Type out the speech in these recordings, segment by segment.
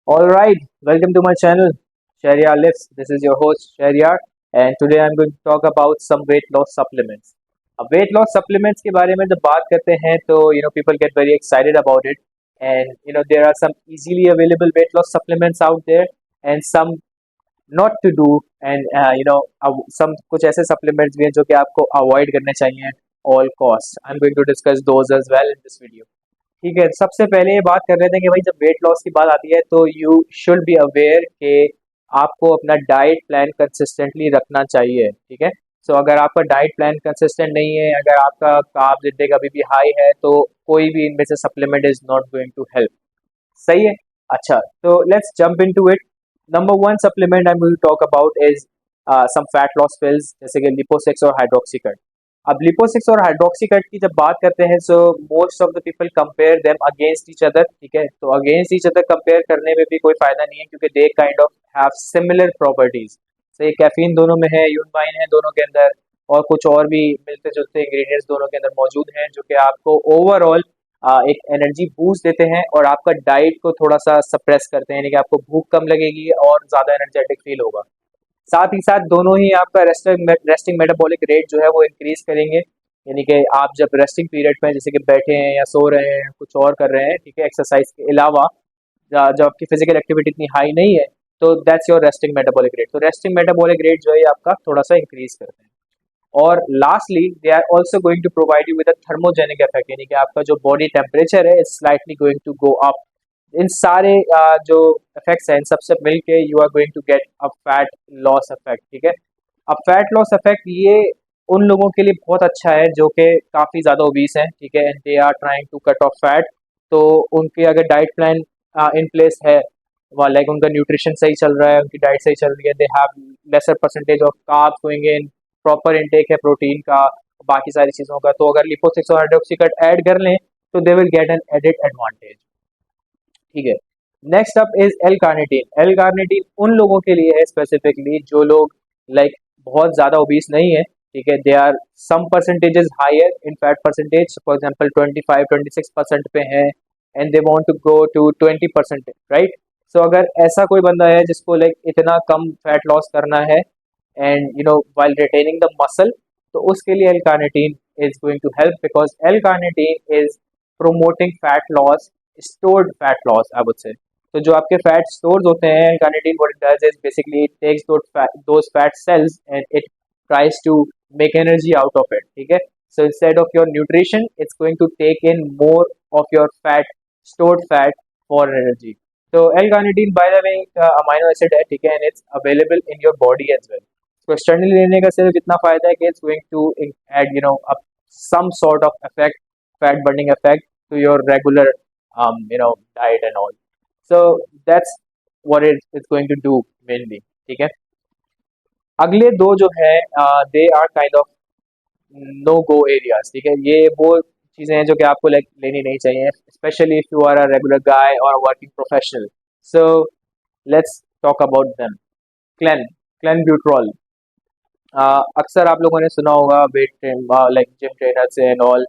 All right, welcome to my channel, Sharia Lives. This is your host, Sharia, and today I'm going to talk about some weight loss supplements. अब weight loss supplements के बारे में जब बात करते हैं तो people get very excited about it, and there are some easily available weight loss supplements out there, and some not to do, and some कुछ ऐसे supplements भी हैं जो कि आपको avoid करने चाहिए at all costs. I'm going to discuss those as well in this video. ठीक है, सबसे पहले ये बात कर रहे थे कि भाई जब वेट लॉस की बात आती है तो यू शुड बी अवेयर कि आपको अपना डाइट प्लान कंसिस्टेंटली रखना चाहिए। ठीक है, सो अगर आपका डाइट प्लान कंसिस्टेंट नहीं है, अगर आपका कार्ब्स इंटेक अभी भी हाई है, तो कोई भी इनमें से supplement is not going to help. सही है। अच्छा, तो let's jump into it. Number one supplement I am going to talk about is some fat loss pills, जैसे कि लिपोसिक्स और हाइड्रोक्सीकट। अब लिपोसिक्स और हाइड्रोक्सीकट की जब बात करते हैं, so most of the people compare them against each other. ठीक है, तो अगेंस्ट ईच अदर कंपेयर करने में भी कोई फायदा नहीं है, क्योंकि they kind of have similar properties. So ये कैफीन दोनों में है, यूनबाइन है दोनों के अंदर, और कुछ और भी मिलते जुलते इंग्रेडिएंट्स दोनों के अंदर मौजूद हैं, जो कि आपको ओवरऑल एक एनर्जी बूस्ट देते हैं और आपका डाइट को थोड़ा सा सप्रेस करते हैं, यानी कि आपको भूख कम लगेगी और ज़्यादा एनर्जेटिक फील होगा। साथ ही साथ दोनों ही आपका रेस्टिंग मेटाबॉलिक रेट जो है वो इंक्रीज करेंगे, यानी कि आप जब रेस्टिंग पीरियड में जैसे कि बैठे हैं या सो रहे हैं, कुछ और कर रहे हैं, ठीक है, एक्सरसाइज के अलावा, जब आपकी फिजिकल एक्टिविटी इतनी हाई नहीं है, तो that's your resting metabolic rate. तो रेस्टिंग मेटाबॉलिक रेट जो है ये आपका थोड़ा सा इंक्रीज करते हैं। और lastly they are also going to provide you with a thermogenic effect, यानी कि आपका जो बॉडी टेम्परेचर है is slightly going to go up. इन सारे जो इफेक्ट्स हैं इन सबसे मिलके you are going to get a fat loss effect. ठीक है, अब फैट लॉस इफेक्ट ये उन लोगों के लिए बहुत अच्छा है जो कि काफ़ी ज़्यादा ओबीस हैं, ठीक है, and they are trying to cut off fat. तो उनके अगर डाइट प्लान इन प्लेस है, लाइक उनका न्यूट्रिशन सही चल रहा है, उनकी डाइट सही चल रही है, they have laser percentage of carbs going in, proper intake है प्रोटीन का, बाकी सारी चीज़ों का, तो अगर लिपोसिक्स और हाइड्रोक्सीकट ऐड कर लें तो they will get an added advantage. ठीक है, next up is L carnitine. L carnitine उन लोगों के लिए है स्पेसिफिकली जो लोग लाइक बहुत ज़्यादा ओबीस नहीं है, ठीक है, they are some percentages higher in fat percentage, for example 25-26% पे हैं, and they want to go to 20%, right. So अगर ऐसा कोई बंदा है जिसको लाइक इतना कम फैट लॉस करना है and while retaining the muscle, तो उसके लिए L carnitine is going to help, because L carnitine is promoting fat loss, stored fat loss, I would say. तो जो आपके फैट स्टोर्स होते हैं, carnitine what it does is basically it takes those fat cells and it tries to make energy out of it. ठीक है, so instead of your nutrition it's going to take in more of your fat, stored fat for energy. तो L carnitine by the way एक amino acid है, ठीक है, and it's available in your body as well. तो externally लेने का सिर्फ इतना फायदा है कि it's going to aid some sort of effect, fat burning effect to your regular diet and all. So that's what it's going to do mainly. ठीक है, अगले दो जो है they are kind of no go areas. ठीक है, ये वो चीज़ें हैं जो कि आपको लाइक लेनी नहीं चाहिए, specially if you are a regular guy और working professional. So let's talk about them. Clen clen अक्सर आप लोगों ने सुना होगा weight train like gym trainer से एंड ऑल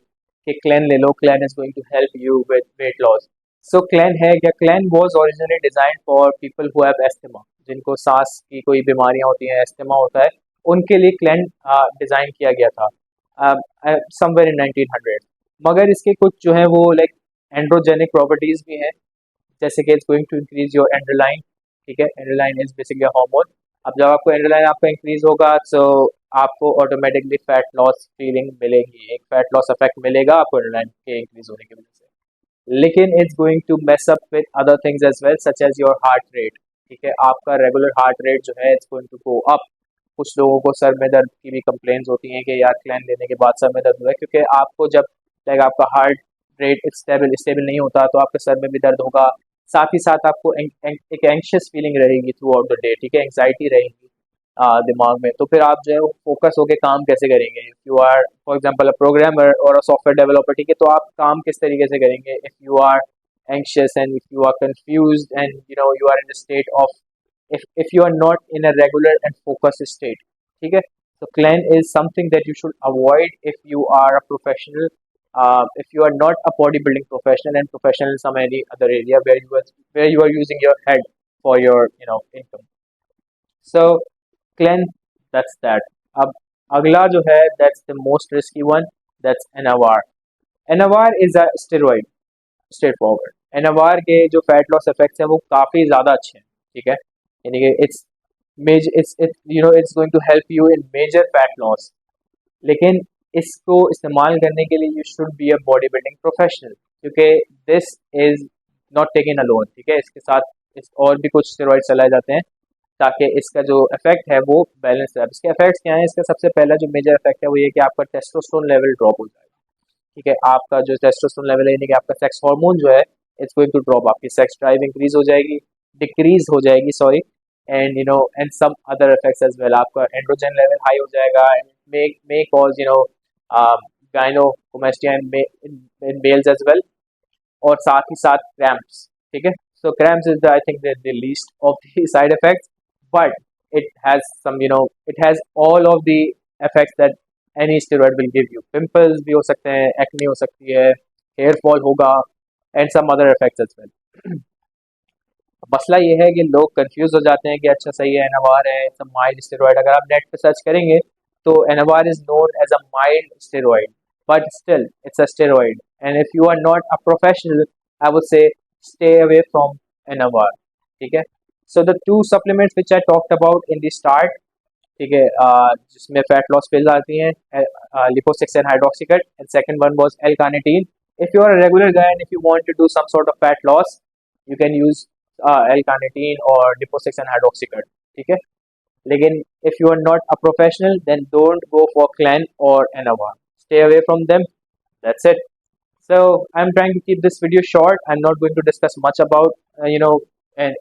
कि क्लेन ले लो, clen is going to help you with weight loss. So clen है क्या? Clen was originally design for people who have asthma, जिनको सांस की कोई बीमारियां होती हैं, एस्थमा होता है, उनके लिए क्लेन डिजाइन किया गया था समवेयर इन 1900। मगर इसके कुछ जो है वो लाइक एंड्रोजेनिक प्रॉपर्टीज भी हैं, जैसे कि it's going to increase your एंड्रोलाइन। ठीक है, एंड्रोलाइन इज बेसिकली हार्मोन। अब जब आपको एंड्रोलाइन आपका इंक्रीज होगा तो आपको ऑटोमेटिकली फैट लॉस फीलिंग मिलेगी, एक फैट लॉस इफेक्ट मिलेगा आपको एंड्रोलाइन के इंक्रीज होने की वजह से। लेकिन it's going to mess up with other things as well, such as your heart rate. ठीक है, आपका रेगुलर हार्ट रेट जो है it's going to go up. कुछ लोगों को सर में दर्द की भी कंप्लेंट्स होती हैं कि यार क्लैन लेने के बाद सर में दर्द हुआ है, क्योंकि आपको जब लाइक आपका हार्ट रेट स्टेबल स्टेबल नहीं होता तो आपके सर में भी दर्द होगा। साथ ही साथ आपको एक एंक्शियस फीलिंग रहेगी थ्रू आउट द डे, ठीक है, एंग्जाइटी रहेगी दिमाग में। तो फिर आप जो है वो फोकस होके काम कैसे करेंगे? If you are for example a programmer और अ सॉफ्टवेयर डेवलपर, ठीक है, तो आप काम किस तरीके से करेंगे if you are anxious and if you are confused and you are in a state of, if you are not in a regular and focused state. ठीक है, so clean is something that you should avoid if you are a professional if you are not a bodybuilding professional and professional in some any other area where you are using your head for your income. So cleanse, that's that. अब अगला जो है, that's the most risky one, that's NAVAR. NAVAR is a steroid, straightforward. Anavar के जो fat loss effects हैं वो काफ़ी ज़्यादा अच्छे हैं, ठीक है. यानी कि it's major it's going to help you in major fat loss. लेकिन इसको इस्तेमाल करने के लिए you should be a body building professional, क्योंकि this is not taken alone, ठीक है. इसके साथ इस और भी कुछ स्टेरॉइड चलाए जाते हैं ताकि इसका जो इफेक्ट है वो बैलेंस रहे. इसके इफेक्ट्स क्या हैं? इसका सबसे पहला जो मेजर इफेक्ट है वो ये कि आपका टेस्टोस्टेरोन लेवल ड्रॉप हो जाएगा, ठीक है. आपका जो टेस्टोस्टेरोन लेवल है, यानी कि आपका सेक्स हार्मोन जो है, इट्स गोइंग टू ड्रॉप. आपकी सेक्स ड्राइव इंक्रीज हो जाएगी, डिक्रीज हो जाएगी, sorry. And and some other effects as well. आपका एंड्रोजन लेवल हाई हो जाएगा and may cause gynaecomastia in males as well. और साथ ही साथ क्रैम्प्स, ठीक है. So cramps is I think the least of the side effects, but it has some it has all of the effects that any steroid will give you. Pimples भी हो सकते हैं, acne हो सकती है, hair fall होगा and some other effects as well. मसला ये है कि लोग कंफ्यूज हो जाते हैं कि अच्छा सही है एनावार है, इट्स अ माइल्ड स्टेरॉइड. अगर आप नेट पे सर्च करेंगे तो Anavar is known as a mild steroid, but still it's a steroid. And if you are not a professional, I would say stay away from Anavar, ठीक है. So the two supplements which I talked about in the start, ठीक है, जिसमें fat loss pills आती हैं, Lipo six and Hydroxycut, and second one was L carnitine. If you are a regular guy and if you want to do some sort of fat loss, you can use L carnitine और Lipo six and Hydroxycut, ठीक है. लेकिन if you are not a professional, then don't go for Clen और Anavar, stay away from them. That's it. So I'm trying to keep this video short. I'm not going to discuss much about and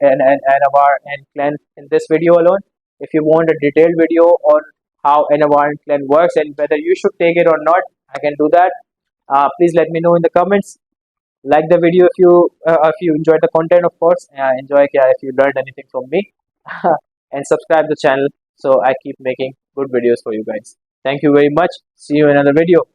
NAVAR and clan in this video alone. If you want a detailed video on how NAVAR and clan works and whether you should take it or not, I can do that. Please let me know in the comments. Like the video if you enjoyed the content, of course. Enjoy if you learned anything from me, and subscribe the channel so I keep making good videos for you guys. Thank you very much. See you in another video.